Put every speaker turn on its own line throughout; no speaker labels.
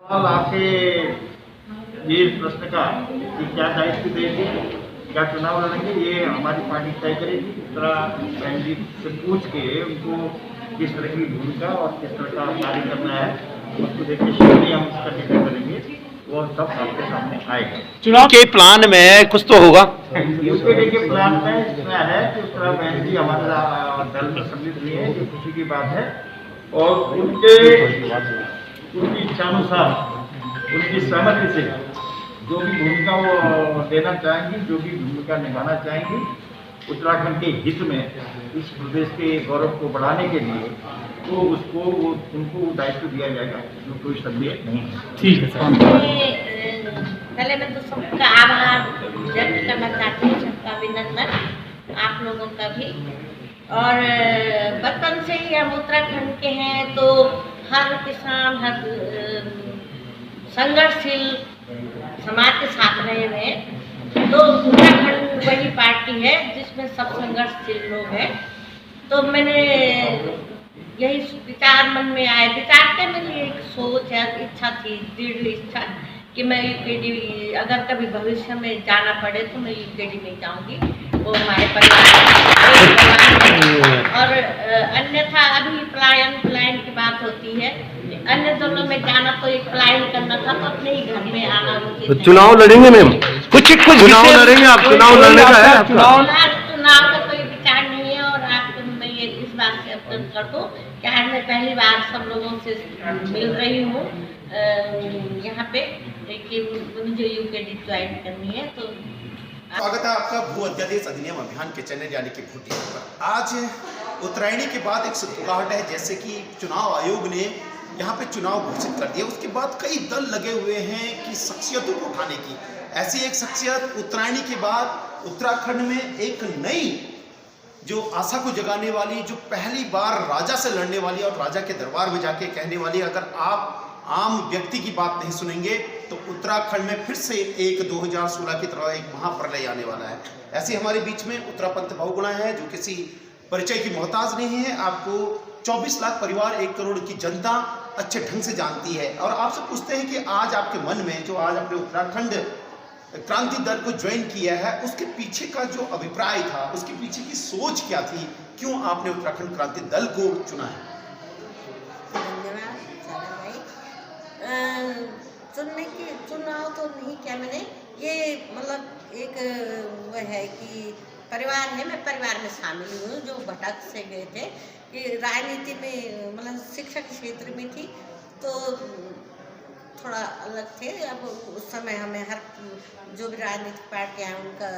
सवाल आपके ये प्रश्न का कि क्या दायित्व देंगे, क्या चुनाव लड़ेंगे, ये हमारी पार्टी तय करेगी। इस तरह बहन जी से पूछ के उनको किस तरह की भूमिका और किस तरह का कार्य करना है, उसको देखिए शीघ्र हम इसका निर्णय करेंगे, वो सब आपके सामने आएगा।
चुनाव के प्लान में कुछ तो होगा।
यूपीडी के प्लान में इतना है कि उस तरह बहन जी हमारे दल में सम्मिलित हुई है, ये खुशी की बात है। और उनकी इच्छानुसार, उनकी सहमति से जो भी भूमिका वो देना चाहेंगी, जो भी भूमिका निभाना चाहेंगी उत्तराखंड के हित में, इस प्रदेश के गौरव को बढ़ाने के लिए, तो उसको उनको दायित्व दिया जाएगा, इसमें कोई संदेह नहीं है।
ठीक है सर।
पहले मैं तो सबका आभार व्यक्त करना चाहती हूँ, सबका अभिनंदन, आप लोगों का भी। और बचपन से ही हम उत्तराखंड के हैं, तो हर किसान, हर संघर्षशील समाज के साथ रहे हुए हैं। तो उत्तराखंड वही पार्टी है जिसमें सब संघर्षशील लोग हैं। तो मैंने यही विचार मन में आए, विचार के मेरी एक सोच है, इच्छा थी, दृढ़ इच्छा कि मैं यूकेडी अगर कभी भविष्य में जाना पड़े तो मैं यूकेडी में जाऊंगी, वो हमारे परिवार और अन्यथा अभी पलायन की बात होती है। अन्य दलों में जाना तो एक पलायन करना था, तो अपने ही घर में आना उचित है।
चुनाव लड़ेंगे मैम, कुछ चुनाव लड़ेंगे आप? चुनाव लड़ने का है आपका?
चुनाव का कोई विचार नहीं है। और आपको मैं ये इस बात से अवगत कर दूं कि आज मैं पहली बार सब लोगों से मिल रही हूँ यहाँ पे, कि मुझे यूकेडी ज्वाइन करनी है। तो
स्वागत है आपका भू अध्यादेश अधिनियम अभियान के चैनल यानी कि भू टीवी पर। आज उत्तरायणी के बाद एक सुखगाहट है, जैसे कि चुनाव आयोग ने यहाँ पे चुनाव घोषित कर दिया। उसके बाद कई दल लगे हुए हैं कि शख्सियतों को उठाने की। ऐसी एक शख्सियत उत्तरायणी के बाद उत्तराखंड में एक नई जो आशा को जगाने वाली, जो पहली बार राजा से लड़ने वाली और राजा के दरबार में जाके कहने वाली, अगर आप आम व्यक्ति की बात नहीं सुनेंगे तो उत्तराखंड में फिर से एक 2016 की तरह एक महाप्रलय आने वाला है। ऐसे हमारे बीच में उत्तरापंथ बहुगुणा है, जो किसी परिचय की मोहताज नहीं है। आपको 24 लाख परिवार, 1 करोड़ की जनता अच्छे ढंग से जानती है। और आपसे पूछते हैं कि आज आपके मन में जो आज अपने उत्तराखंड क्रांति दल को ज्वाइन किया है, उसके पीछे का जो अभिप्राय था, उसके पीछे की सोच क्या थी, क्यों आपने उत्तराखंड क्रांति दल को चुना है?
धन्यवाद सारा भाई। चुनाव तो नहीं किया मैंने, ये मतलब एक वो है कि परिवार है, मैं परिवार में शामिल हूँ जो भटक से गए थे कि राजनीति में, मतलब शिक्षा के क्षेत्र में थी तो थोड़ा अलग थे। अब उस समय हमें हर जो भी राजनीतिक पार्टियाँ हैं उनका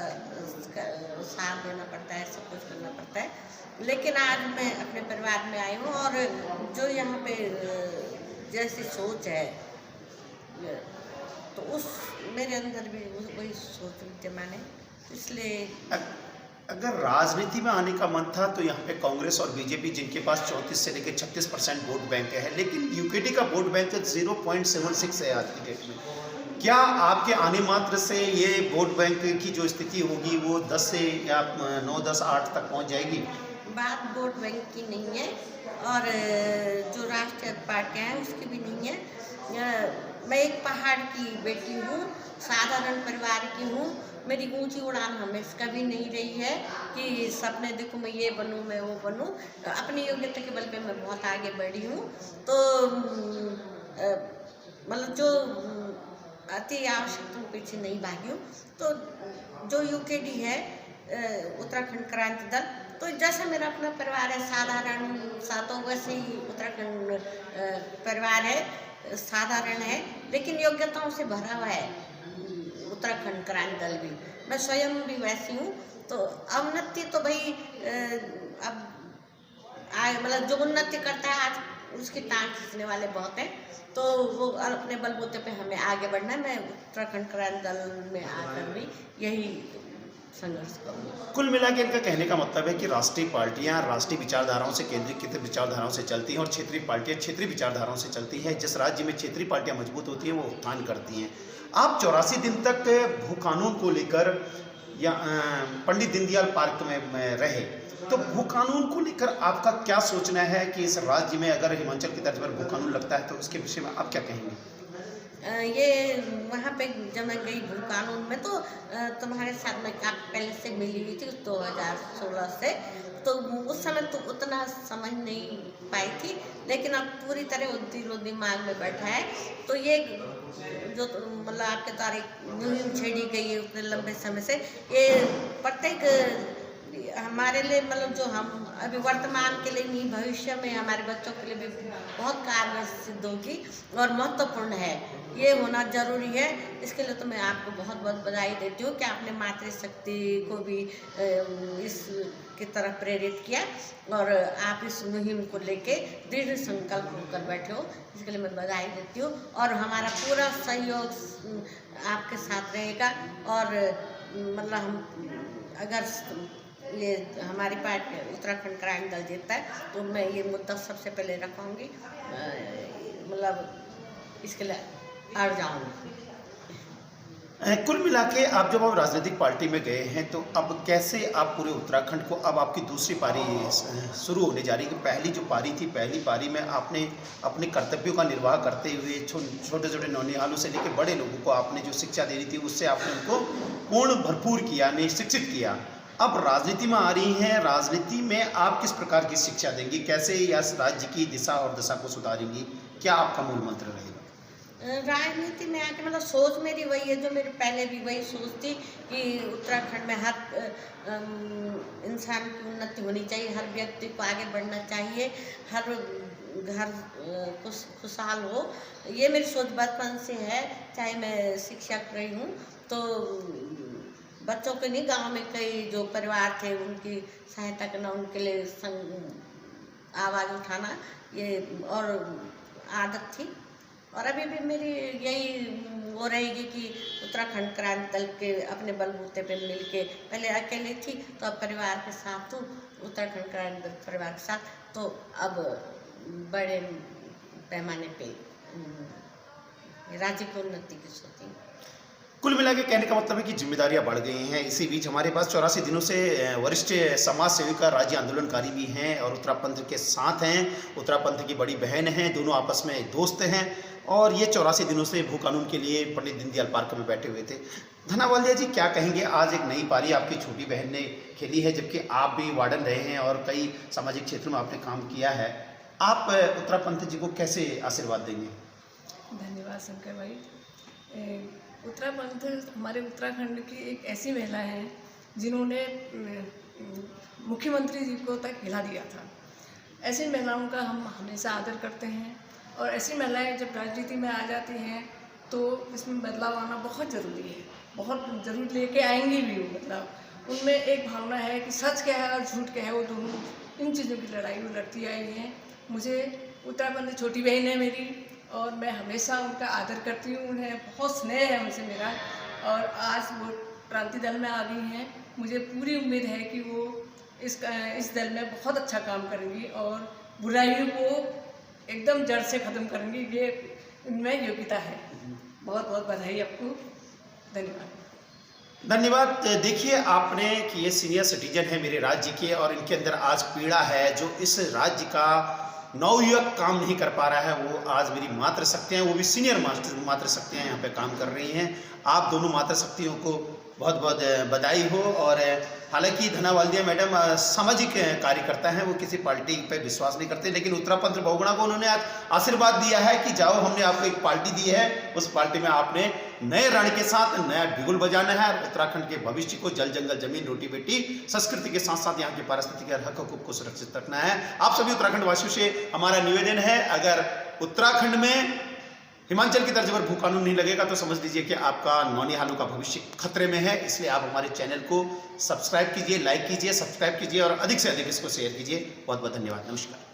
साथ देना पड़ता है, सब कुछ करना पड़ता है। लेकिन आज मैं अपने परिवार में आई हूँ और जो यहाँ पे जैसी सोच है तो उस मेरे अंदर भी वही सोच विद्यमान है, इसलिए
अगर राजनीति में आने का मन था तो यहाँ पे कांग्रेस और बीजेपी, जिनके पास 34 से लेकर 36% वोट बैंक है, लेकिन यूकेडी का वोट बैंक 0.76 है आज की डेट में। क्या आपके आने मात्र से ये वोट बैंक की जो स्थिति होगी वो 10 से या 9, 10, 8 तक पहुँच जाएगी?
बात वोट बैंक की नहीं है और जो राष्ट्रीय पार्टियाँ हैं उसकी भी नहीं है। मैं एक पहाड़ की बेटी हूँ, साधारण परिवार की हूँ। मेरी ऊंची उड़ान हमेशा कभी नहीं रही है कि सपने देखूँ मैं ये बनूँ, मैं वो बनूँ। अपनी योग्यता के बल पे मैं बहुत आगे बढ़ी हूँ। तो मतलब जो अति आवश्यकता के पीछे नहीं भागी हूँ। तो जो यूकेडी है उत्तराखंड क्रांति दल, तो जैसे मेरा अपना परिवार है साधारण सा, तो वैसे ही उत्तराखंड परिवार है, साधारण है लेकिन योग्यताओं से भरा हुआ है उत्तराखंड क्रांति दल भी। मैं स्वयं भी वैसी हूँ। तो उन्नति तो भाई अब मतलब जो उन्नति करता है आज उसकी टांग खींचने वाले बहुत हैं, तो वो अपने बलबूते पे हमें आगे बढ़ना है। मैं उत्तराखंड क्रांति दल में आकर भी यही संघर्ष करूँगा।
कुल मिला के इनका कहने का मतलब है कि राष्ट्रीय पार्टियां राष्ट्रीय विचारधाराओं से, केंद्रीकृत विचारधाराओं से चलती हैं और क्षेत्रीय पार्टियां क्षेत्रीय विचारधाराओं से चलती है। जिस राज्य में क्षेत्रीय पार्टियां मजबूत होती हैं वो उत्थान करती हैं। आप 84 दिन तक भू कानून को लेकर या पंडित दीनदयाल पार्क में रहे, तो भू कानून को लेकर आपका क्या सोचना है कि इस राज्य में अगर हिमाचल की तर्ज पर भू कानून लगता है तो उसके विषय में आप क्या कहेंगे?
ये वहाँ पे जब मैं गई भू कानून में तो तुम्हारे साथ में पहले से मिली हुई थी 2016 से, तो उस समय तो उतना समझ नहीं पाई थी, लेकिन अब पूरी तरह दिलो दिमाग में बैठा है। तो ये जो मतलब आपके द्वारा मुहिम छेड़ी गई है उतने लंबे समय से, ये प्रत्येक हमारे लिए मतलब जो हम अभी वर्तमान के लिए नहीं, भविष्य में हमारे बच्चों के लिए भी बहुत कारगर सिद्ध होगी और महत्वपूर्ण है, ये होना जरूरी है। इसके लिए तो मैं आपको बहुत बहुत बधाई देती हूँ कि आपने मातृशक्ति को भी इस की तरफ प्रेरित किया और आप इस मुहिम को लेके दृढ़ संकल्प होकर बैठे हो, इसके लिए मैं बधाई देती हूँ। और हमारा पूरा सहयोग आपके साथ रहेगा और मतलब हम अगर ये हमारी पार्टी उत्तराखंड क्रांति दल जीतता है तो मैं ये मुद्दा सबसे पहले रखूँगी, मतलब इसके लिए अड़ जाऊँगी।
कुल मिला के आप जब आप राजनीतिक पार्टी में गए हैं तो अब कैसे आप पूरे उत्तराखंड को, अब आपकी दूसरी पारी शुरू होने जा रही है कि पहली जो पारी थी, पहली पारी में आपने अपने कर्तव्यों का निर्वाह करते हुए छोटे छोटे नौनिहालों से लेकर बड़े लोगों को आपने जो शिक्षा देनी थी उससे आपने उनको पूर्ण भरपूर किया, शिक्षित किया। अब राजनीति में आ रही हैं, राजनीति में आप किस प्रकार की शिक्षा देंगी, कैसे इस राज्य की दिशा और दशा को सुधारेंगी, क्या आपका मूल मंत्र रहेगा?
राजनीति में आके मतलब सोच मेरी वही है जो मेरी पहले भी वही सोच थी कि उत्तराखंड में हर इंसान की उन्नति होनी चाहिए, हर व्यक्ति को आगे बढ़ना चाहिए, हर घर खुशहाल हो। ये मेरी सोच बचपन से है। चाहे मैं शिक्षक रही हूँ तो बच्चों के नहीं, गांव में कई जो परिवार थे उनकी सहायता करना, उनके लिए आवाज़ उठाना, ये और आदत थी। और अभी भी मेरी यही वो रहेगी कि उत्तराखंड क्रांति दल के अपने बलबूते पे मिलके, पहले अकेले थी तो अब परिवार के साथ हूँ, उत्तराखंड क्रांति दल परिवार के साथ, तो अब बड़े पैमाने पे राज्य की उन्नति की सोचेंगे।
कुल मिला के कहने का मतलब है कि जिम्मेदारियां बढ़ गई हैं। इसी बीच हमारे पास 84 दिनों से वरिष्ठ समाज सेविका, राज्य आंदोलनकारी भी हैं और उत्तरापंथ के साथ हैं, उत्तरापंथ की बड़ी बहन हैं, दोनों आपस में दोस्त हैं और ये 84 दिनों से भू कानून के लिए पंडित दीनदयाल पार्क में बैठे हुए थे। धना वालिया जी, क्या कहेंगे? आज एक नई पारी आपकी छोटी बहन ने खेली है, जबकि आप भी वार्डन रहे हैं और कई सामाजिक क्षेत्रों में आपने काम किया है। आप उत्तरापंथ जी को कैसे आशीर्वाद देंगे?
धन्यवाद शंकर भाई। उत्तरापंथ हमारे उत्तराखंड की एक ऐसी महिला है जिन्होंने मुख्यमंत्री जी को तक हिला दिया था। ऐसी महिलाओं का हम हमेशा आदर करते हैं और ऐसी महिलाएं जब राजनीति में आ जाती हैं तो इसमें बदलाव आना बहुत ज़रूरी है, बहुत ज़रूर लेके आएंगी भी। मतलब उनमें एक भावना है कि सच क्या है और झूठ क्या है, वो दोनों इन चीज़ों की लड़ाई वो लड़ती आई हैं। मुझे उत्तराखंड छोटी बहन है मेरी और मैं हमेशा उनका आदर करती हूँ, उन्हें बहुत स्नेह है उनसे मेरा। और आज वो क्रांति दल में आ गई हैं, मुझे पूरी उम्मीद है कि वो इस दल में बहुत अच्छा काम करेंगी और बुराइयों को एकदम जड़ से ख़त्म करेंगी, ये इनमें योग्यता है। बहुत बहुत बधाई आपको, धन्यवाद।
धन्यवाद। देखिए आपने कि ये सीनियर सिटीजन है मेरे राज्य के और इनके अंदर आज पीड़ा है, जो इस राज्य का नवयुवक काम नहीं कर पा रहा है, वो आज मेरी मातृशक्तियाँ, वो भी सीनियर मातृशक्तियाँ यहाँ पे काम कर रही हैं। आप दोनों मातृशक्तियों को बहुत बहुत बधाई हो। और हालांकि धना वालिया मैडम सामाजिक कार्यकर्ता हैं, वो किसी पार्टी पे विश्वास नहीं करते, लेकिन उत्तरापंथ बहुगुणा को उन्होंने आज आशीर्वाद दिया है कि जाओ, हमने आपको एक पार्टी दी है, उस पार्टी में आपने नए रण के साथ नया बिगुल बजाना है और उत्तराखंड के भविष्य को जल जंगल जमीन रोटी बेटी संस्कृति के साथ साथ यहाँ की पारिस्थितिक हक हकूक को सुरक्षित रखना है। आप सभी उत्तराखंड वासियों से हमारा निवेदन है, अगर उत्तराखंड में हिमाचल की तर्ज पर भू कानून नहीं लगेगा तो समझ लीजिए कि आपका नौनिहालों का भविष्य खतरे में है। इसलिए आप हमारे चैनल को सब्सक्राइब कीजिए, लाइक कीजिए, सब्सक्राइब कीजिए और अधिक से अधिक इसको शेयर कीजिए। बहुत बहुत धन्यवाद। नमस्कार।